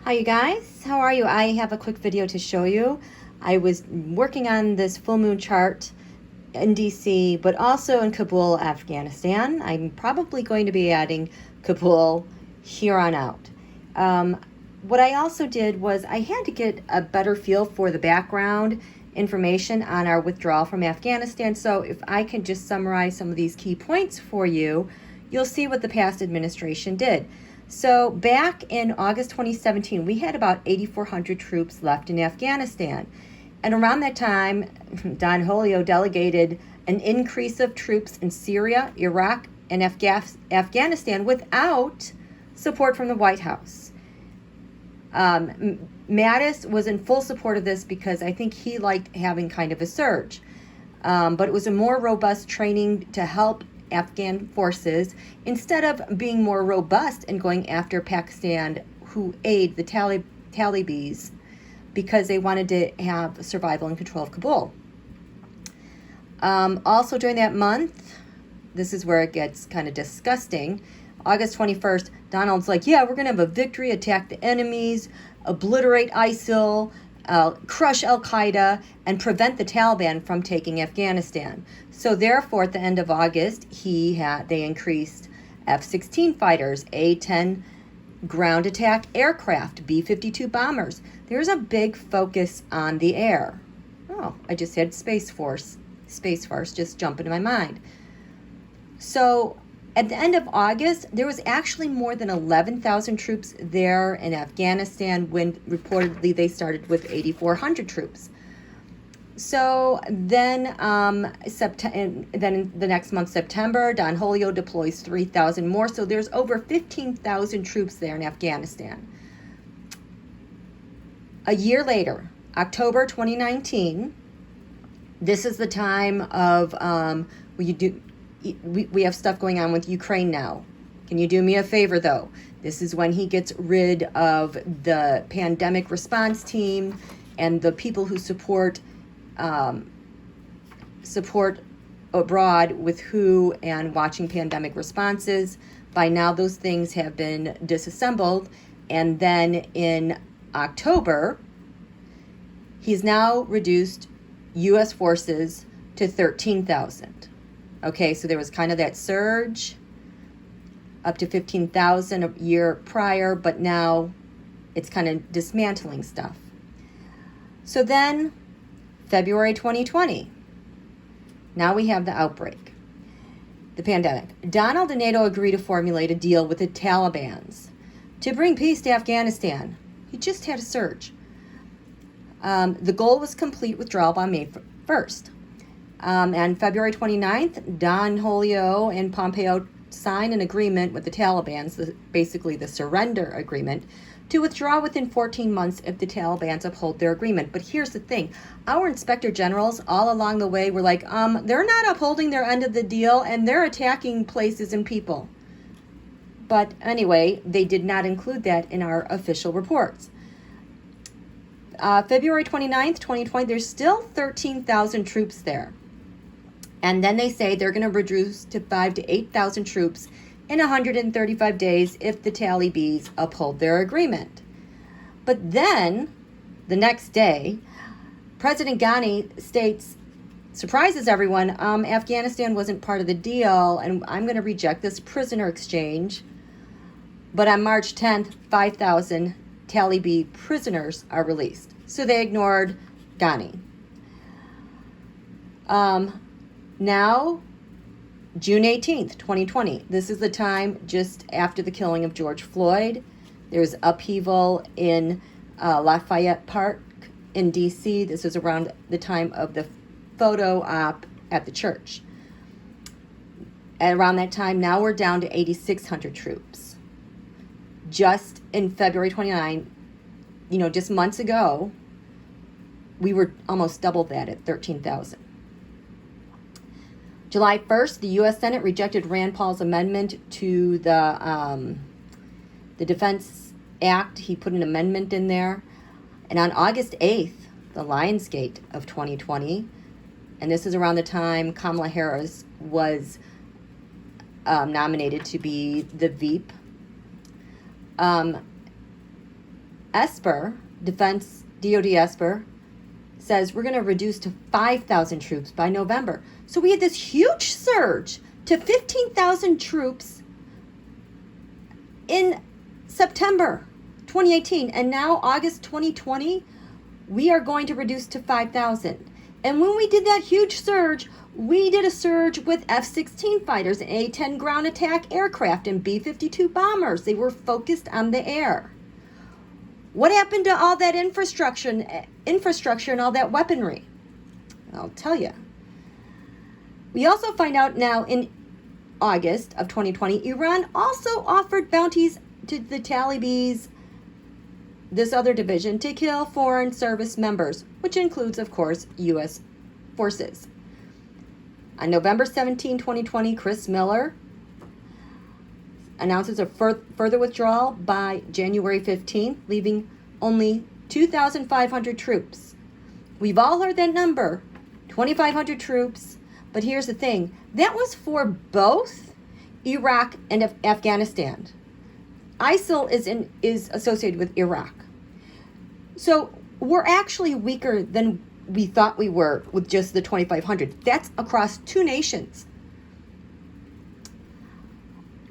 Hi you guys, how are you? I have a quick video to show you. I was working on this full moon chart in DC, but also in Kabul, Afghanistan. I'm probably going to be adding Kabul here on out. What I also did was I had to get a better feel for the background information on our withdrawal from Afghanistan. So if I can just summarize some of these key points for you, you'll see what the past administration did. So back in August 2017, we had about 8,400 troops left in Afghanistan. And around that time, Don Julio delegated an increase of troops in Syria, Iraq, and Afghanistan without support from the White House. Mattis was in full support of this because I think he liked having kind of a surge. But it was a more robust training to help Afghan forces instead of being more robust and going after Pakistan, who aid the Talibis because they wanted to have survival and control of Kabul. Also during that month, this is where it gets kind of disgusting. August 21st, Donald's like, yeah, we're going to have a victory, attack the enemies, obliterate ISIL, crush Al-Qaeda, and prevent the Taliban from taking Afghanistan. So therefore, at the end of August, they increased F-16 fighters, A-10 ground attack aircraft, B-52 bombers. There's a big focus on the air. Oh, I just had Space Force just jump into my mind. So at the end of August, there was actually more than 11,000 troops there in Afghanistan when reportedly they started with 8,400 troops. So then, then the next month, September, Don Julio deploys 3,000 more. So there's over 15,000 troops there in Afghanistan. A year later, October 2019, this is the time of we have stuff going on with Ukraine now. Can you do me a favor, though? This is when he gets rid of the pandemic response team and the people who support abroad with WHO and watching pandemic responses. By now, those things have been disassembled. And then in October, he's now reduced U.S. forces to 13,000. Okay, so there was kind of that surge up to 15,000 a year prior, but now it's kind of dismantling stuff. So then February 2020, now we have the outbreak, the pandemic. Donald and NATO agree to formulate a deal with the Taliban to bring peace to Afghanistan. He just had a surge. The goal was complete withdrawal by May 1st. And February 29th, Don Julio and Pompeo signed an agreement with the Taliban, basically the surrender agreement, to withdraw within 14 months if the Taliban uphold their agreement. But here's the thing. Our inspector generals all along the way were like, they're not upholding their end of the deal and they're attacking places and people. But anyway, they did not include that in our official reports. February 29th, 2020, there's still 13,000 troops there. And then they say they're going to reduce to 5,000 to 8,000 troops in 135 days if the Talibis uphold their agreement. But then, the next day, President Ghani surprises everyone, Afghanistan wasn't part of the deal, and I'm going to reject this prisoner exchange. But on March 10th, 5,000 Taliban prisoners are released. So they ignored Ghani. Now, June 18th, 2020. This is the time just after the killing of George Floyd. There's upheaval in Lafayette Park in D.C. This is around the time of the photo op at the church. And around that time, now we're down to 8,600 troops. Just in February 29, just months ago, we were almost double that at 13,000. July 1st, the U.S. Senate rejected Rand Paul's amendment to the Defense Act. He put an amendment in there. And on August 8th, the Lionsgate of 2020, and this is around the time Kamala Harris was nominated to be the VP. On ESPER, Defense DoD ESPER, says we're going to reduce to 5,000 troops by November. So we had this huge surge to 15,000 troops in September 2018, and now August 2020, we are going to reduce to 5,000. And when we did that huge surge, we did a surge with F-16 fighters, A-10 ground attack aircraft, and B-52 bombers. They were focused on the air. What happened to all that infrastructure and all that weaponry? I'll tell you. We also find out now in August of 2020, Iran also offered bounties to the Talibis, this other division, to kill foreign service members, which includes, of course, U.S. forces. On November 17, 2020, Chris Miller announces a further withdrawal by January 15, leaving only 2,500 troops. We've all heard that number, 2,500 troops, but here's the thing. That was for both Iraq and Afghanistan. ISIL is associated with Iraq. So we're actually weaker than we thought we were with just the 2,500. That's across two nations.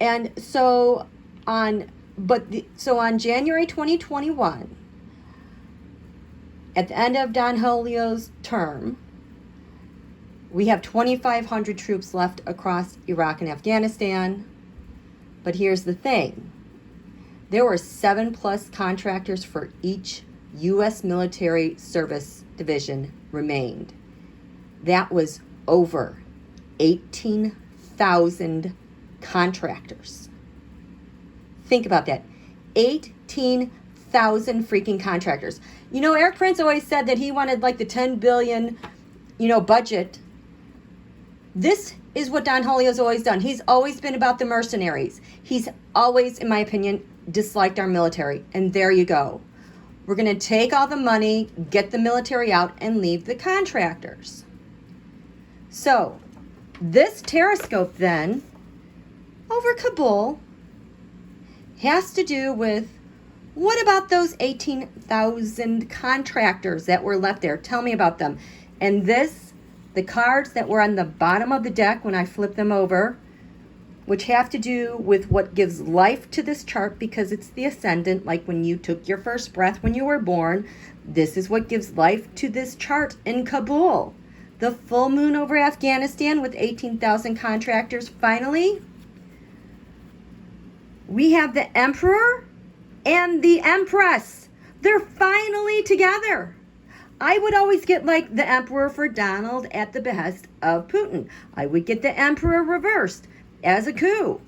And so on January 2021, at the end of Don Julio's term, we have 2,500 troops left across Iraq and Afghanistan. But here's the thing. There were 7+ contractors for each U.S. military service division remained. That was over 18,000 contractors. Think about that. 18,000 freaking contractors. You know, Eric Prince always said that he wanted like the 10 billion, budget. This is what Don Julio's always done. He's always been about the mercenaries. He's always, in my opinion, disliked our military. And there you go. We're going to take all the money, get the military out, and leave the contractors. So, this terrascope then, over Kabul, has to do with, what about those 18,000 contractors that were left there? Tell me about them. And the cards that were on the bottom of the deck when I flipped them over, which have to do with what gives life to this chart, because it's the ascendant, like when you took your first breath when you were born. This is what gives life to this chart in Kabul. The full moon over Afghanistan with 18,000 contractors. Finally, we have the Emperor and the Empress. They're finally together. I would always get like the Emperor for Donald at the behest of Putin. I would get the Emperor reversed as a coup.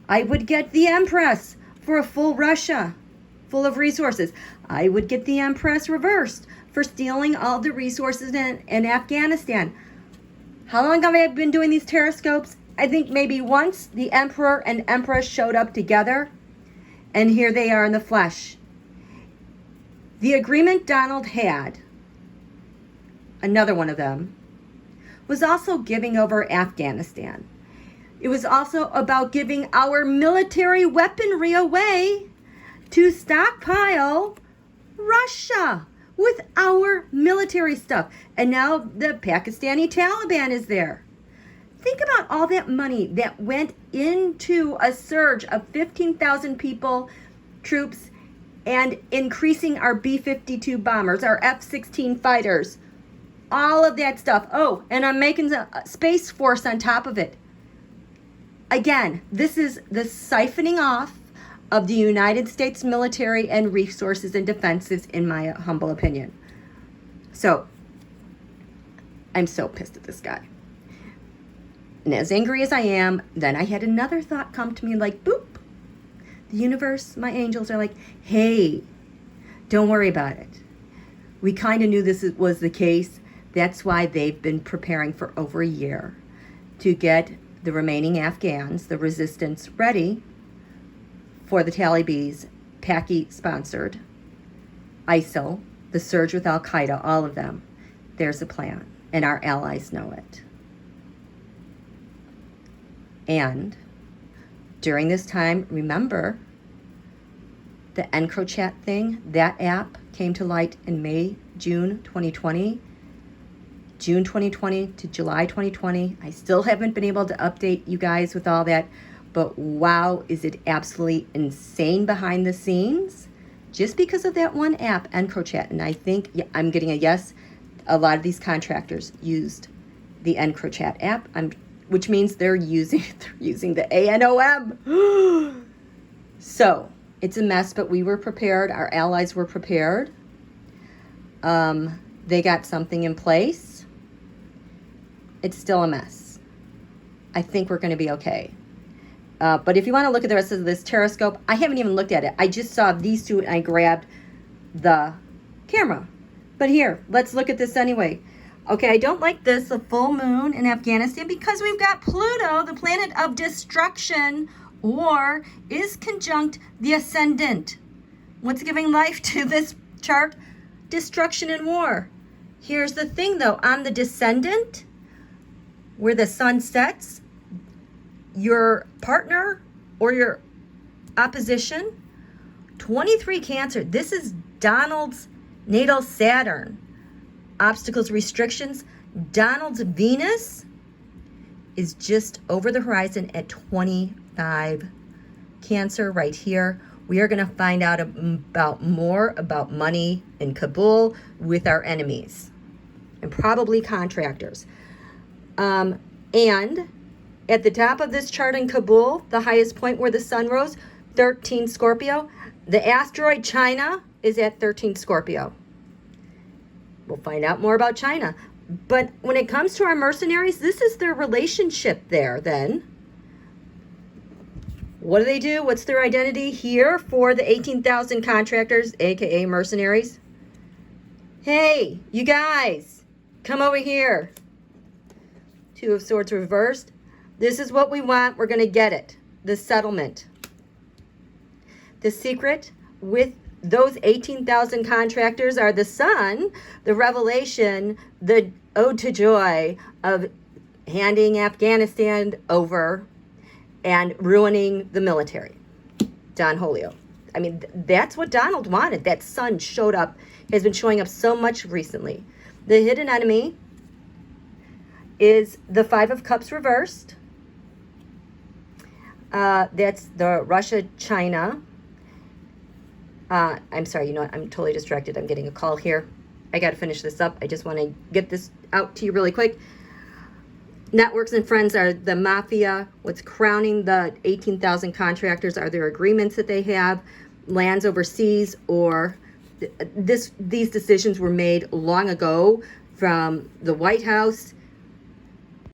I would get the Empress for a full Russia, full of resources. I would get the Empress reversed for stealing all the resources in Afghanistan. How long have I been doing these terrascopes? I think maybe once the Emperor and Empress showed up together, and here they are in the flesh. The agreement Donald had, another one of them, was also giving over Afghanistan. It was also about giving our military weaponry away to stockpile Russia with our military stuff. And now the Pakistani Taliban is there. Think about all that money that went into a surge of 15,000 people, troops, and increasing our B-52 bombers, our F-16 fighters, all of that stuff. Oh, and I'm making a Space Force on top of it. Again, this is the siphoning off of the United States military and resources and defenses, in my humble opinion. So, I'm so pissed at this guy. And as angry as I am, then I had another thought come to me like, boop. The universe, my angels are like, hey, don't worry about it. We kind of knew this was the case. That's why they've been preparing for over a year to get the remaining Afghans, the resistance, ready for the Talibis, Paki-sponsored, ISIL, the surge with Al-Qaeda, all of them. There's a plan, and our allies know it. And during this time, remember The EncroChat thing, that app came to light in June 2020 to July 2020. I still haven't been able to update you guys with all that, but wow, is it absolutely insane behind the scenes just because of that one app, EncroChat. And I think, yeah, I'm getting a yes. A lot of these contractors used the EncroChat app, which means they're using the ANOM. So it's a mess, but we were prepared. Our allies were prepared. They got something in place. It's still a mess. I think we're going to be okay. But if you want to look at the rest of this Terrascope, I haven't even looked at it. I just saw these two and I grabbed the camera. But here, let's look at this anyway. Okay, I don't like this, the full moon in Afghanistan, because we've got Pluto, the planet of destruction, or is conjunct the ascendant. What's giving life to this chart? Destruction and war. Here's the thing though, on the descendant, where the sun sets, your partner or your opposition, 23 Cancer. This is Donald's natal Saturn. Obstacles, restrictions. Donald's Venus is just over the horizon at 25 Cancer right here. We are going to find out more about money in Kabul with our enemies and probably contractors. And at the top of this chart in Kabul, the highest point where the sun rose, 13 Scorpio. The asteroid China is at 13 Scorpio. We'll find out more about China. But when it comes to our mercenaries, this is their relationship there then. What do? What's their identity here for the 18,000 contractors, aka mercenaries? Hey, you guys, come over here. Two of Swords reversed. This is what we want. We're going to get it. The settlement. The secret with those 18,000 contractors are the sun, the revelation, the ode to joy of handing Afghanistan over and ruining the military. Don Holio. I mean, that's what Donald wanted. That sun showed up, has been showing up so much recently. The hidden enemy is the Five of Cups reversed. That's the Russia-China. I'm sorry, you know what? I'm totally distracted. I'm getting a call here. I got to finish this up. I just want to get this out to you really quick. Networks and friends are the mafia. What's crowning the 18,000 contractors are their agreements that they have, lands overseas, or these decisions were made long ago from the White House